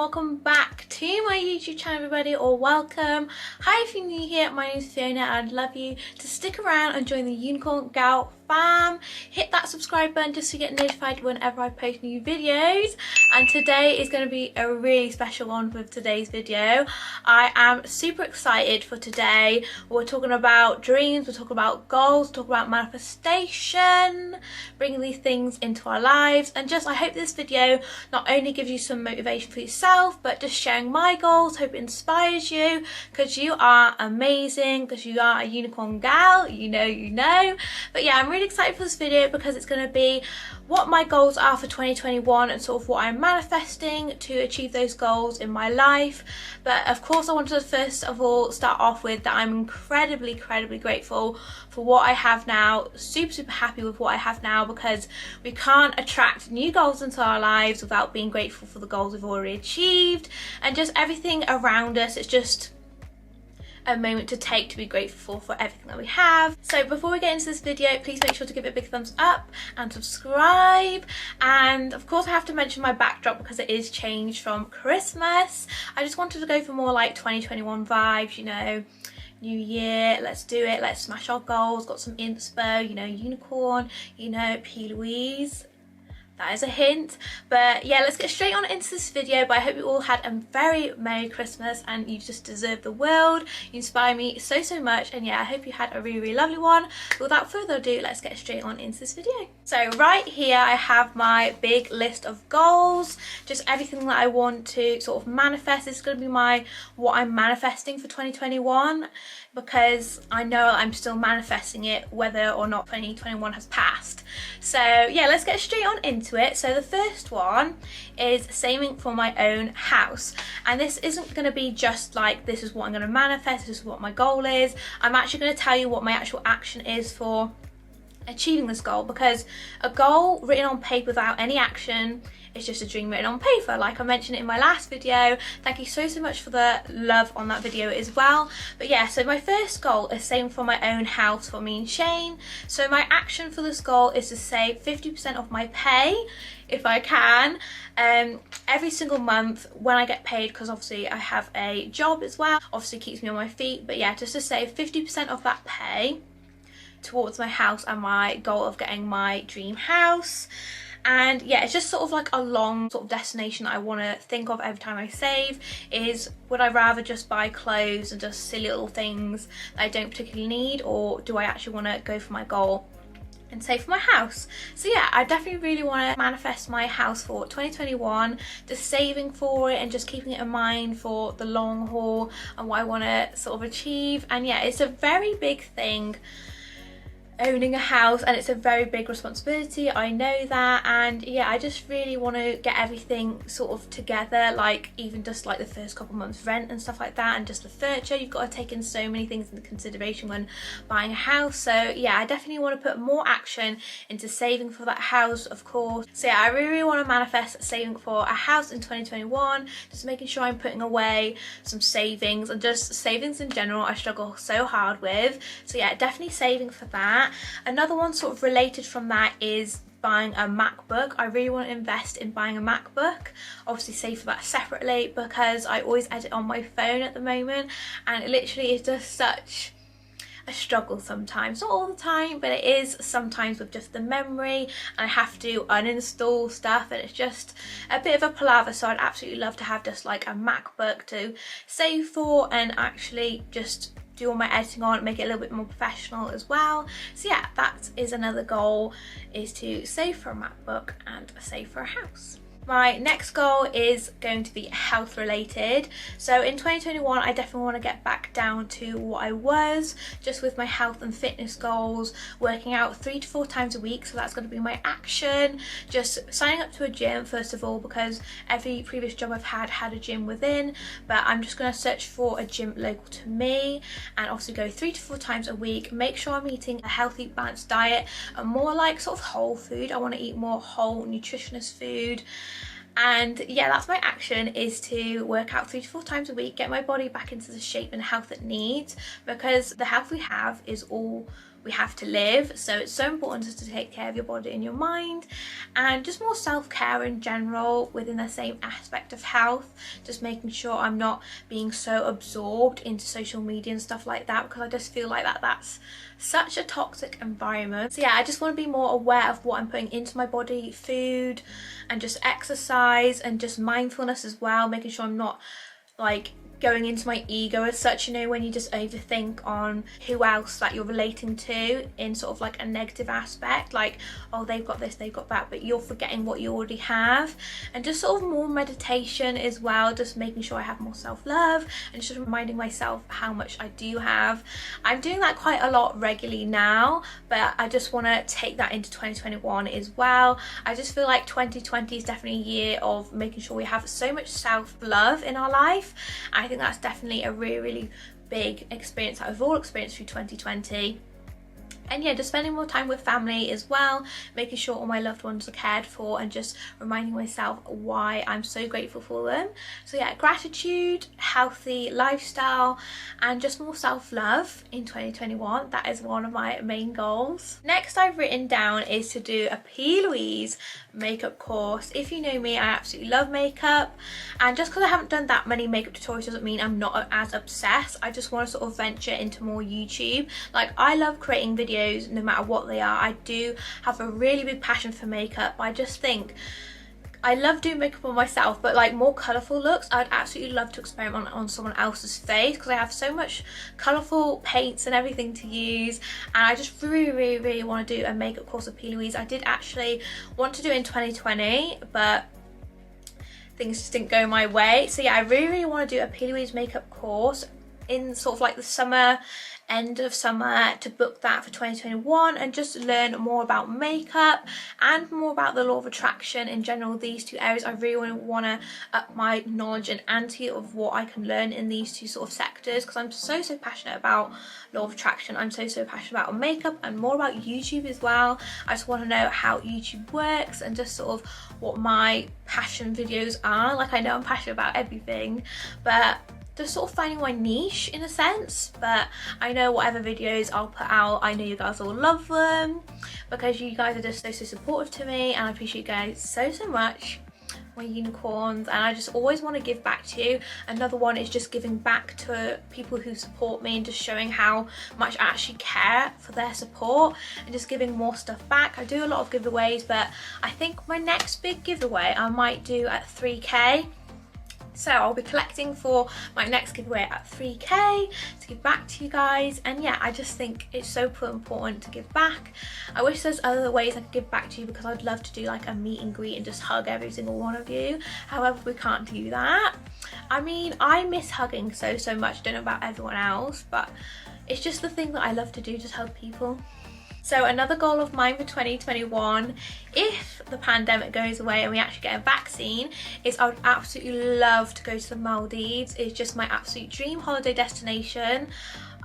welcome back to my YouTube channel, everybody, or welcome. Hi, if you're new here, my name is Fiona and I'd love you to stick around and join the Unicorn Gal fam. Hit that subscribe button just to get notified whenever I post new videos. And today is going to be a really special one with today's video. I am super excited for today. We're talking about dreams, we're talking about goals, we're talking about manifestation, bringing these things into our lives, and just I hope this video not only gives you some motivation for yourself, but just sharing my goals. Hope it inspires you, because you are amazing, because you are a unicorn gal, you know. But yeah, I'm really excited for this video because it's going to be what my goals are for 2021 and sort of what I'm manifesting to achieve those goals in my life. But of course I wanted to first of all start off with that I'm incredibly grateful for what I have now. Super happy with what I have now, because we can't attract new goals into our lives without being grateful for the goals we've already achieved, and just everything around us. It's just a moment to take to be grateful for everything that we have. So before we get into this video, please make sure to give it a big thumbs up and subscribe. And of course I have to mention my backdrop because it is changed from Christmas. I just wanted to go for more like 2021 vibes, you know, new year, let's do it, let's smash our goals, got some inspo, you know, unicorn, you know, P. Louise. That is a hint. But yeah, let's get straight on into this video. But I hope you all had a very Merry Christmas and you just deserve the world. You inspire me so much, and yeah, I hope you had a really lovely one. But without further ado, let's get straight on into this video. So right here I have my big list of goals, just everything that I want to sort of manifest. This is going to be what I'm manifesting for 2021, because I know I'm still manifesting it whether or not 2021 has passed. So yeah, let's get straight on into it. So the first one is saving for my own house, and this isn't going to be just like this is what I'm going to manifest, this is what my goal is. I'm actually going to tell you what my actual action is for achieving this goal, because a goal written on paper without any action is just a dream written on paper, like I mentioned in my last video. Thank you so much for the love on that video as well. But yeah, so my first goal is saving for my own house for me and Shane. So my action for this goal is to save 50% of my pay, if I can, every single month when I get paid, because obviously I have a job as well, obviously keeps me on my feet. But yeah, just to save 50% of that pay towards my house and my goal of getting my dream house. And yeah, it's just sort of like a long sort of destination that I want to think of every time I save. Is would I rather just buy clothes and just silly little things that I don't particularly need, or do I actually want to go for my goal and save for my house? So yeah, I definitely really want to manifest my house for 2021, just saving for it and just keeping it in mind for the long haul and what I want to sort of achieve. And yeah, it's a very big thing, owning a house, and it's a very big responsibility, I know that. And yeah, I just really want to get everything sort of together, like even just like the first couple months rent and stuff like that, and just the furniture. You've got to take in so many things into consideration when buying a house. So yeah, I definitely want to put more action into saving for that house, of course. So yeah, I really want to manifest saving for a house in 2021, just making sure I'm putting away some savings, and just savings in general I struggle so hard with. So yeah, definitely saving for that. Another one sort of related from that is buying a MacBook. I really want to invest in buying a MacBook, obviously save for that separately, because I always edit on my phone at the moment, and it literally is just such a struggle sometimes. Not all the time, but it is sometimes with just the memory, and I have to uninstall stuff, and it's just a bit of a palaver. So I'd absolutely love to have just like a MacBook to save for and actually just do all my editing on, make it a little bit more professional as well. So yeah, that is another goal, is to save for a MacBook and save for a house. My next goal is going to be health related. So in 2021, I definitely want to get back down to what I was, just with my health and fitness goals, working out 3 to 4 times a week. So that's going to be my action. Just signing up to a gym, first of all, because every previous job I've had a gym within, but I'm just going to search for a gym local to me, and obviously go 3 to 4 times a week. Make sure I'm eating a healthy, balanced diet, and more like sort of whole food. I want to eat more whole, nutritious food. And yeah, that's my action, is to work out 3 to 4 times a week, get my body back into the shape and health it needs, because the health we have is all we have to live. So it's so important just to take care of your body and your mind, and just more self-care in general within the same aspect of health. Just making sure I'm not being so absorbed into social media and stuff like that, because I just feel like that's such a toxic environment. So yeah, I just want to be more aware of what I'm putting into my body, food, and just exercise, and just mindfulness as well, making sure I'm not like going into my ego as such, you know, when you just overthink on who else that you're relating to in sort of like a negative aspect, like, oh, they've got this, they've got that, but you're forgetting what you already have. And just sort of more meditation as well, just making sure I have more self-love and just reminding myself how much I do have. I'm doing that quite a lot regularly now, but I just want to take that into 2021 as well. I just feel like 2020 is definitely a year of making sure we have so much self-love in our life. I think that's definitely a really big experience that we've all experienced through 2020. And yeah, just spending more time with family as well, making sure all my loved ones are cared for, and just reminding myself why I'm so grateful for them. So yeah, gratitude, healthy lifestyle, and just more self-love in 2021. That is one of my main goals. Next I've written down is to do a P. Louise makeup course. If you know me, I absolutely love makeup, and just because I haven't done that many makeup tutorials doesn't mean I'm not as obsessed. I just want to sort of venture into more YouTube. Like, I love creating videos no matter what they are. I do have a really big passion for makeup. I just think I love doing makeup on myself, but like more colourful looks, I'd absolutely love to experiment on someone else's face, because I have so much colourful paints and everything to use, and I just really want to do a makeup course with P. Louise. I did actually want to do it in 2020, but things just didn't go my way. So yeah, I really want to do a P. Louise makeup course in sort of like the summer, end of summer, to book that for 2021 and just learn more about makeup and more about the law of attraction in general. These two areas, I really want to up my knowledge and ante of what I can learn in these two sort of sectors, because I'm so passionate about law of attraction. I'm so passionate about makeup and more about YouTube as well. I just want to know how YouTube works and just sort of what my passion videos are. Like, I know I'm passionate about everything, but just sort of finding my niche in a sense. But I know whatever videos I'll put out, I know you guys will love them, because you guys are just so supportive to me, and I appreciate you guys so much, my unicorns. And I just always want to give back to you. Another one is just giving back to people who support me, and just showing how much I actually care for their support, and just giving more stuff back. I do a lot of giveaways, but I think my next big giveaway I might do at 3k. So I'll be collecting for my next giveaway at 3k to give back to you guys. And yeah, I just think it's so important to give back. I wish there's other ways I could give back to you, because I'd love to do like a meet and greet and just hug every single one of you. However, we can't do that. I mean, I miss hugging so much. Don't know about everyone else, but it's just the thing that I love to do, just hug people. So another goal of mine for 2021, if the pandemic goes away and we actually get a vaccine, is I would absolutely love to go to the Maldives. It's just my absolute dream holiday destination.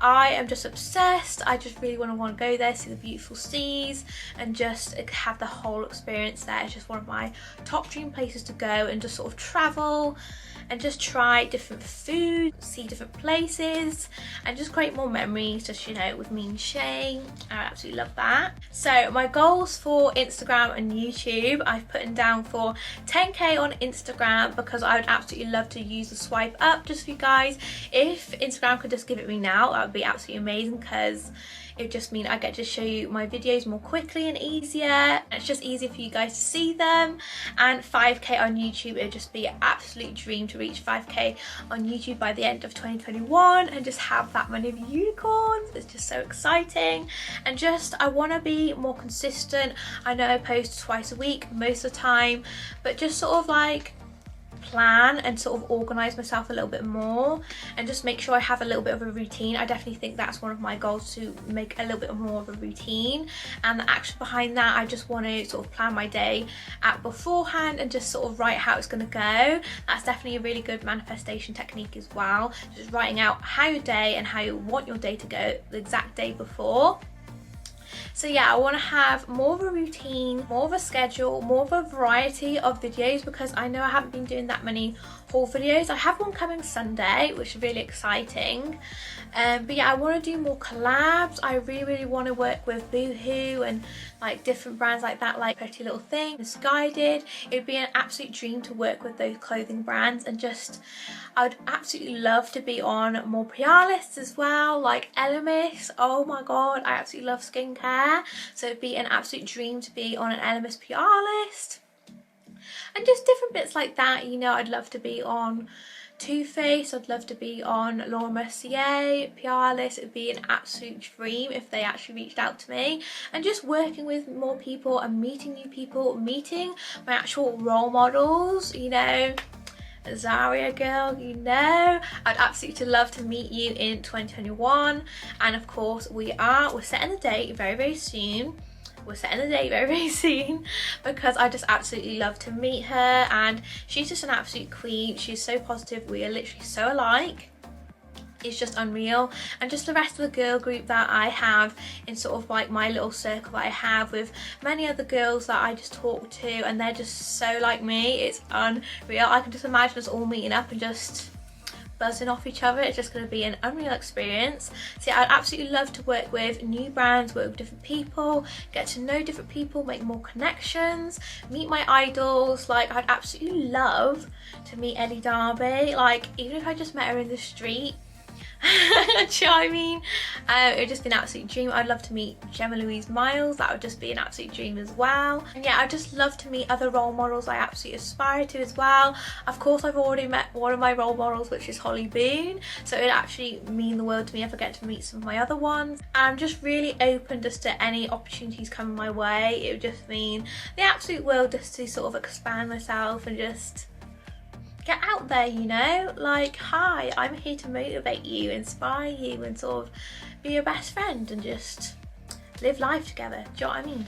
I am just obsessed. I just really want to go there, see the beautiful seas, and just have the whole experience there. It's just one of my top dream places to go, and just sort of travel and just try different food, see different places, and just create more memories, just, you know, with me and Shane. I absolutely love that. So my goals for Instagram and YouTube, I've put down for 10k on Instagram, because I would absolutely love to use the swipe up just for you guys. If Instagram could just give it me now, that would be absolutely amazing, because it would just mean I get to show you my videos more quickly and easier. It's just easier for you guys to see them. And 5k on YouTube, it would just be an absolute dream to reach 5k on YouTube by the end of 2021 and just have that many unicorns. It's just so exciting. And just, I want to be more consistent. I know I post twice a week most of the time, but just sort of like plan and sort of organize myself a little bit more, and just make sure I have a little bit of a routine. I definitely think that's one of my goals, to make a little bit more of a routine. And the action behind that, I just want to sort of plan my day out beforehand and just sort of write how it's going to go. That's definitely a really good manifestation technique as well, just writing out how your day and how you want your day to go the exact day before. So yeah, I want to have more of a routine, more of a schedule, more of a variety of videos, because I know I haven't been doing that many haul videos. I have one coming Sunday, which is really exciting. But yeah, I want to do more collabs. I really want to work with Boohoo and like different brands like that, like Pretty Little Thing, Misguided. It would be an absolute dream to work with those clothing brands, and just I would absolutely love to be on more PR lists as well, like Elemis. Oh my god, I absolutely love skincare, so it'd be an absolute dream to be on an Elemis PR list. And just different bits like that, you know. I'd love to be on Too Faced, I'd love to be on Laura Mercier PR list. It'd be an absolute dream if they actually reached out to me. And just working with more people and meeting new people, meeting my actual role models, you know. Zaria girl, you know, I'd absolutely love to meet you in 2021. And of course we're setting a date very soon. We're setting a date very soon, because I just absolutely love to meet her, and she's just an absolute queen. She's so positive. We are literally so alike. It's just unreal. And just the rest of the girl group that I have in sort of like my little circle that I have with many other girls that I just talk to, and they're just so like me. It's unreal. I can just imagine us all meeting up and just buzzing off each other. It's just going to be an unreal experience. So yeah, I'd absolutely love to work with new brands, work with different people, get to know different people, make more connections, meet my idols. Like, I'd absolutely love to meet Ellie Darby. Like, even if I just met her in the street, do you know what I mean? It would just be an absolute dream. I'd love to meet Gemma Louise Miles. That would just be an absolute dream as well. And yeah, I'd just love to meet other role models I absolutely aspire to as well. Of course, I've already met one of my role models, which is Holly Boone, so it would actually mean the world to me if I get to meet some of my other ones. I'm just really open just to any opportunities coming my way. It would just mean the absolute world just to sort of expand myself and just get out there, you know. Like, hi, I'm here to motivate you, inspire you, and sort of be your best friend and just live life together. Do you know what I mean?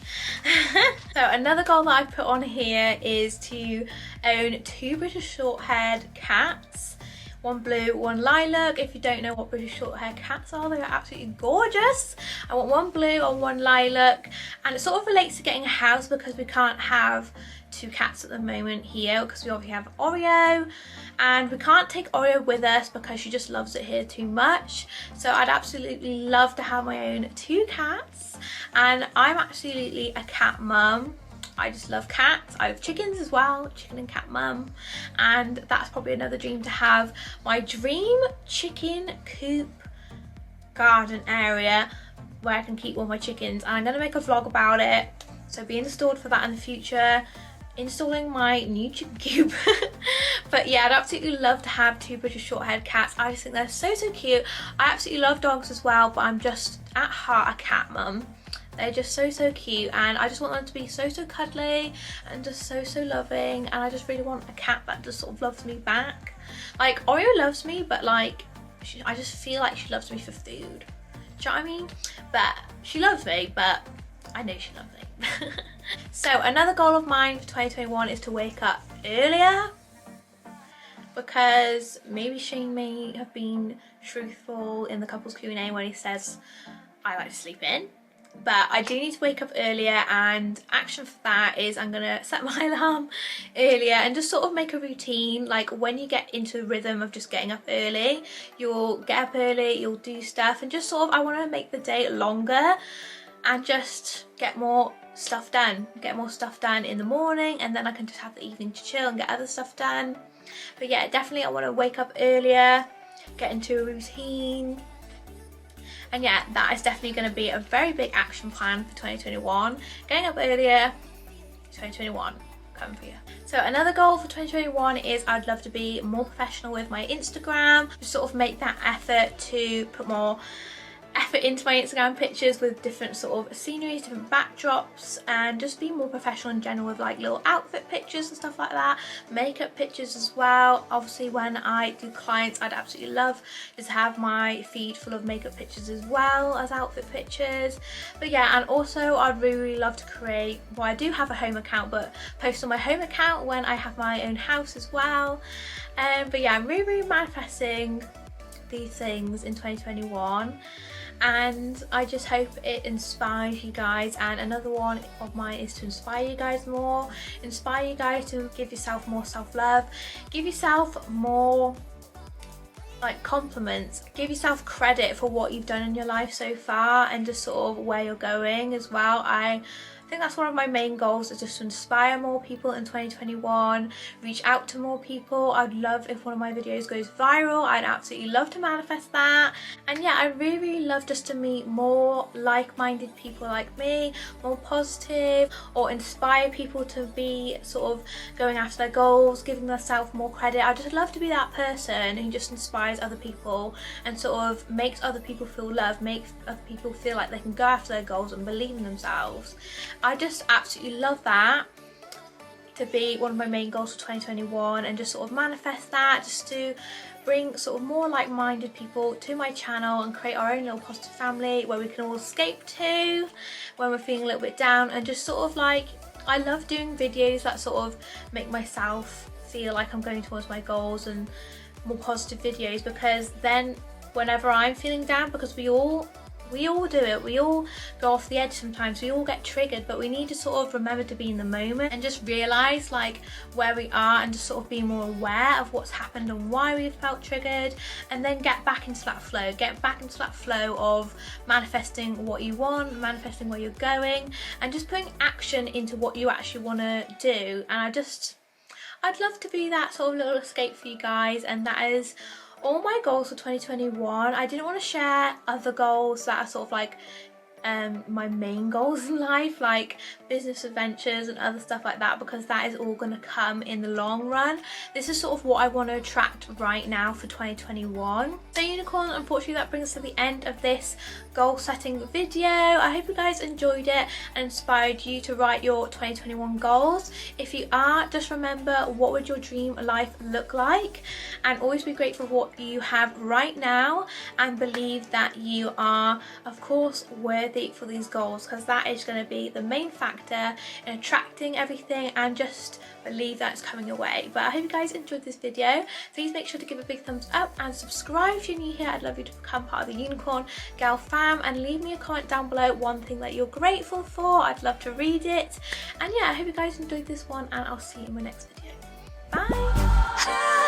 So another goal that I've put on here is to own 2 British short-haired cats. One blue, one lilac. If you don't know what British short-haired cats are, they're absolutely gorgeous. I want one blue and one lilac. And it sort of relates to getting a house, because we can't have 2 cats at the moment here, because we obviously have Oreo, and we can't take Oreo with us because she just loves it here too much. So I'd absolutely love to have my own 2 cats, and I'm absolutely a cat mum. I just love cats. I have chickens as well, chicken and cat mum, and that's probably another dream to have. My dream chicken coop garden area where I can keep all my chickens, and I'm going to make a vlog about it, so be installed for that in the future. Installing my new chicken coop. But yeah, I'd absolutely love to have 2 British short-haired cats. I just think they're so cute. I absolutely love dogs as well, but I'm just at heart a cat mum. They're just so cute, and I just want them to be so cuddly and just so loving, and I just really want a cat that just sort of loves me back. Like, Oreo loves me, but like, I just feel like she loves me for food. Do you know what I mean? But she loves me, but I know she loves me. So another goal of mine for 2021 is to wake up earlier, because maybe Shane may have been truthful in the couples Q&A when he says I like to sleep in. But I do need to wake up earlier, and action for that is I'm gonna set my alarm earlier and just sort of make a routine. Like, when you get into the rhythm of just getting up early, you'll get up early, you'll do stuff, and just sort of, I want to make the day longer and just get more stuff done. Get more stuff done in the morning, and then I can just have the evening to chill and get other stuff done. But yeah, definitely I want to wake up earlier, get into a routine. And yeah, that is definitely going to be a very big action plan for 2021. Getting up earlier, 2021, coming for you. So another goal for 2021 is I'd love to be more professional with my Instagram. Just sort of make that effort to put more effort into my Instagram pictures with different sort of sceneries, different backdrops, and just be more professional in general with like little outfit pictures and stuff like that. Makeup pictures as well. Obviously when I do clients, I'd absolutely love just to have my feed full of makeup pictures as well as outfit pictures. But yeah, and also I'd really love to create, well, I do have a home account, but post on my home account when I have my own house as well. But yeah, I'm really manifesting these things in 2021. and I just hope it inspires you guys. And another one of mine is to inspire you guys more, inspire you guys to give yourself more self-love, give yourself more like compliments, give yourself credit for what you've done in your life so far and just sort of where you're going as well. I think that's one of my main goals, is just to inspire more people in 2021, reach out to more people. I'd love if one of my videos goes viral. I'd absolutely love to manifest that. And yeah, I really love just to meet more like-minded people like me, more positive, or inspire people to be sort of going after their goals, giving themselves more credit. I just love to be that person who just inspires other people and sort of makes other people feel loved, makes other people feel like they can go after their goals and believe in themselves. I just absolutely love that to be one of my main goals for 2021, and just sort of manifest that, just to bring sort of more like-minded people to my channel and create our own little positive family where we can all escape to when we're feeling a little bit down. And just sort of like, I love doing videos that sort of make myself feel like I'm going towards my goals, and more positive videos, because then whenever I'm feeling down, because we all do it, we all go off the edge sometimes, we all get triggered, but we need to sort of remember to be in the moment and just realise like where we are, and just sort of be more aware of what's happened and why we've felt triggered, and then get back into that flow, of manifesting what you want, manifesting where you're going, and just putting action into what you actually want to do. And I'd love to be that sort of little escape for you guys, and that is all my goals for 2021. I didn't want to share other goals that are sort of like my main goals in life, like business adventures and other stuff like that, because that is all going to come in the long run. This is sort of what I want to attract right now for 2021. So unicorn, unfortunately that brings us to the end of this goal setting video. I hope you guys enjoyed it and inspired you to write your 2021 goals. If you are, just remember, what would your dream life look like, and always be grateful for what you have right now, and believe that you are of course worthy for these goals, because that is going to be the main factor in attracting everything, and just believe that it's coming your way. But I hope you guys enjoyed this video. Please make sure to give a big thumbs up and subscribe if you're new here. I'd love you to become part of the Unicorn Girl fam, and leave me a comment down below, one thing that you're grateful for. I'd love to read it. And yeah, I hope you guys enjoyed this one, and I'll see you in my next video. Bye.